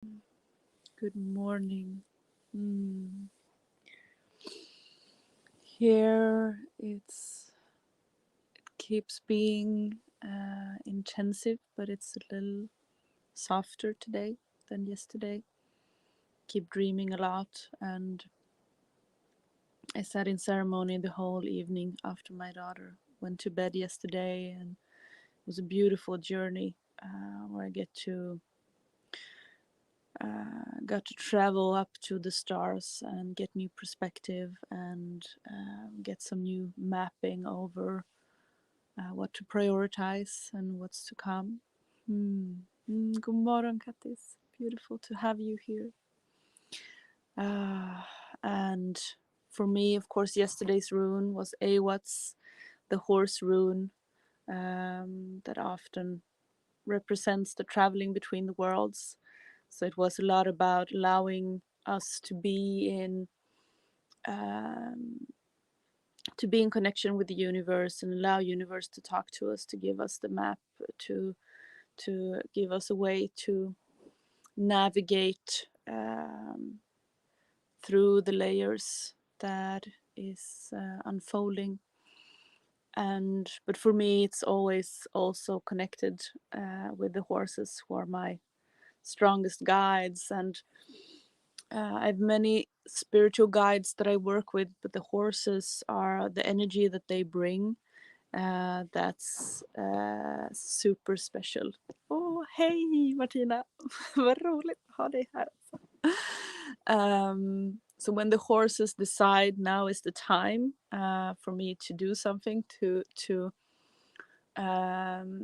Good morning. Mm. Here it keeps being intensive, but it's a little softer today than yesterday. Keep dreaming a lot, and I sat in ceremony the whole evening after my daughter went to bed yesterday, and it was a beautiful journey where I got to travel up to the stars and get new perspective and get some new mapping over what to prioritize and what's to come. God morgon, Kattis. Beautiful to have you here. And for me, of course, yesterday's rune was Awat's, the horse rune, that often represents the traveling between the worlds. So it was a lot about allowing us um, to be in connection with the universe and allow universe to talk to us, to give us the map, to give us a way to navigate through the layers that is unfolding. And but for me, it's always also connected with the horses, who are my strongest guides. And I have many spiritual guides that I work with, but the horses are the energy that they bring. That's super special. Oh, hej Martina! Vad roligt att ha dig här. So when the horses decide now is the time for me to do something, to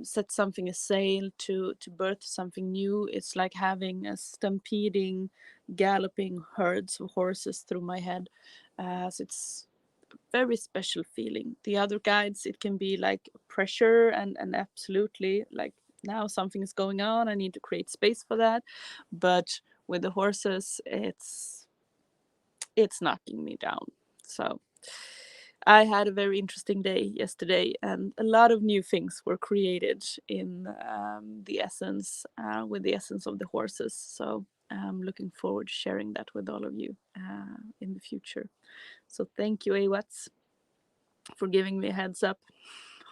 set something a sail, to birth something new, it's like having a stampeding, galloping herds of horses through my head. So it's very special feeling. The other guides, it can be like pressure and absolutely like now something is going on, I need to create space for that. But with the horses, it's knocking me down. So I had a very interesting day yesterday, and a lot of new things were created in the essence, with the essence of the horses. So I'm looking forward to sharing that with all of you in the future. So thank you, Awats, for giving me a heads up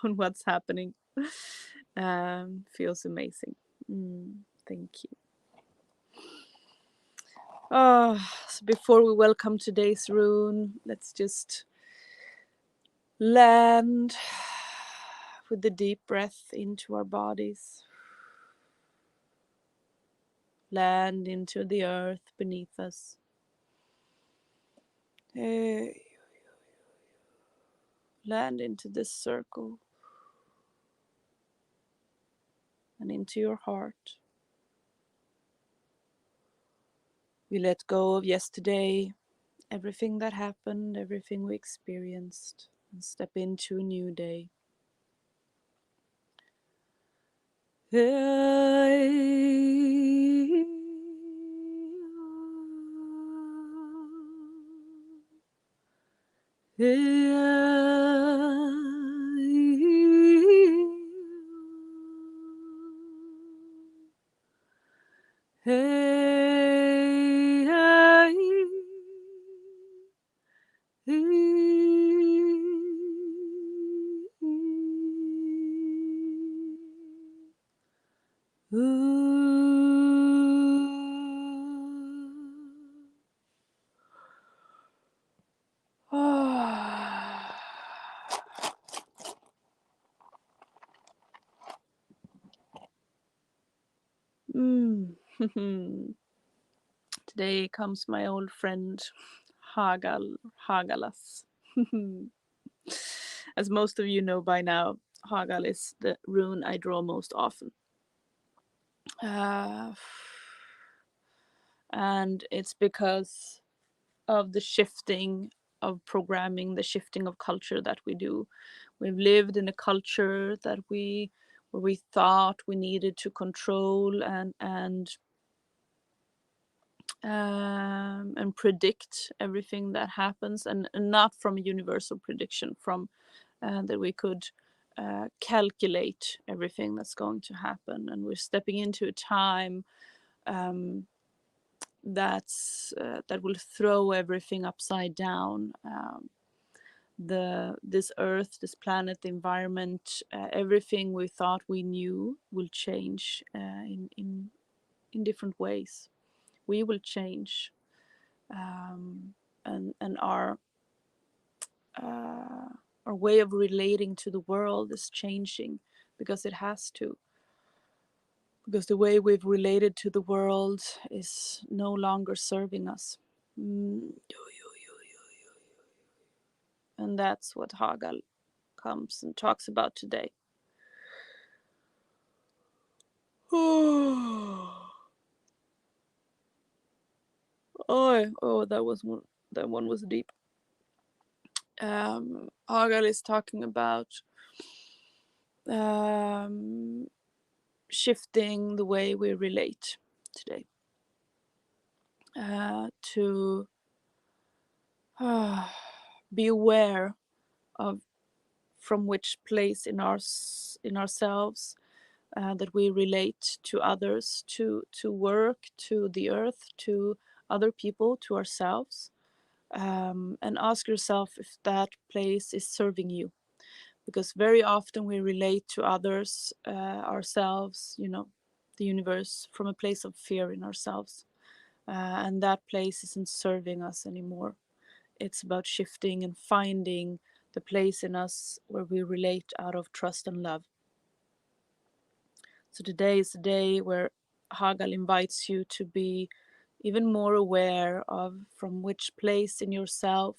on what's happening. Feels amazing. Thank you. So before we welcome today's rune, let's just land with the deep breath into our bodies. Land into the earth beneath us. Land into this circle and into your heart. We let go of yesterday, everything that happened, everything we experienced, and step into a new day. Today comes my old friend Hagalas. As most of you know by now, Hagal is the rune I draw most often. And it's because of the shifting of programming, the shifting of culture that we do. We've lived in a culture where we thought we needed to control and predict everything that happens, and not from a universal prediction, from that we could calculate everything that's going to happen. And we're stepping into a time that will throw everything upside down. This earth, this planet, the environment, everything we thought we knew will change in different ways. We will change, and our way of relating to the world is changing, because it has to. Because the way we've related to the world is no longer serving us. And that's what Hagal comes and talks about today. Oh, that one was deep. Hagal is talking about shifting the way we relate today, to be aware of from which place in ourselves that we relate to others, to work, to the earth, to other people, to ourselves, and ask yourself if that place is serving you. Because very often we relate to others, ourselves, the universe, from a place of fear in ourselves, and that place isn't serving us anymore. It's about shifting and finding the place in us where we relate out of trust and love. So today is a day where Hagal invites you to be even more aware of from which place in yourself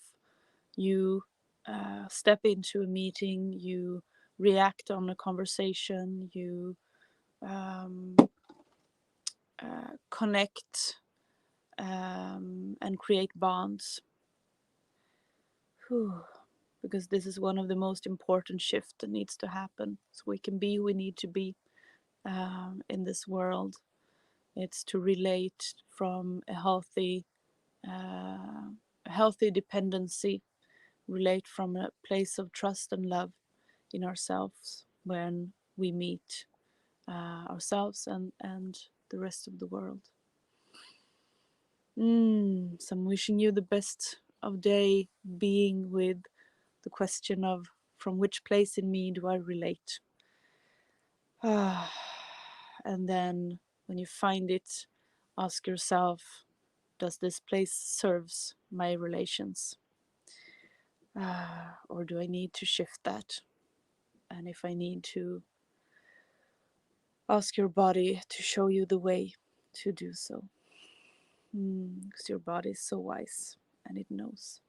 you step into a meeting, you react on a conversation, you connect and create bonds. Whew. Because this is one of the most important shifts that needs to happen, so we can be who we need to be in this world. It's to relate from a healthy dependency, relate from a place of trust and love in ourselves when we meet ourselves and the rest of the world. So I'm wishing you the best of day, being with the question of from which place in me do I relate? And then when you find it, ask yourself, does this place serves my relations? Or do I need to shift that? And if I need to, ask your body to show you the way to do so. Because your body is so wise and it knows.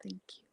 Thank you.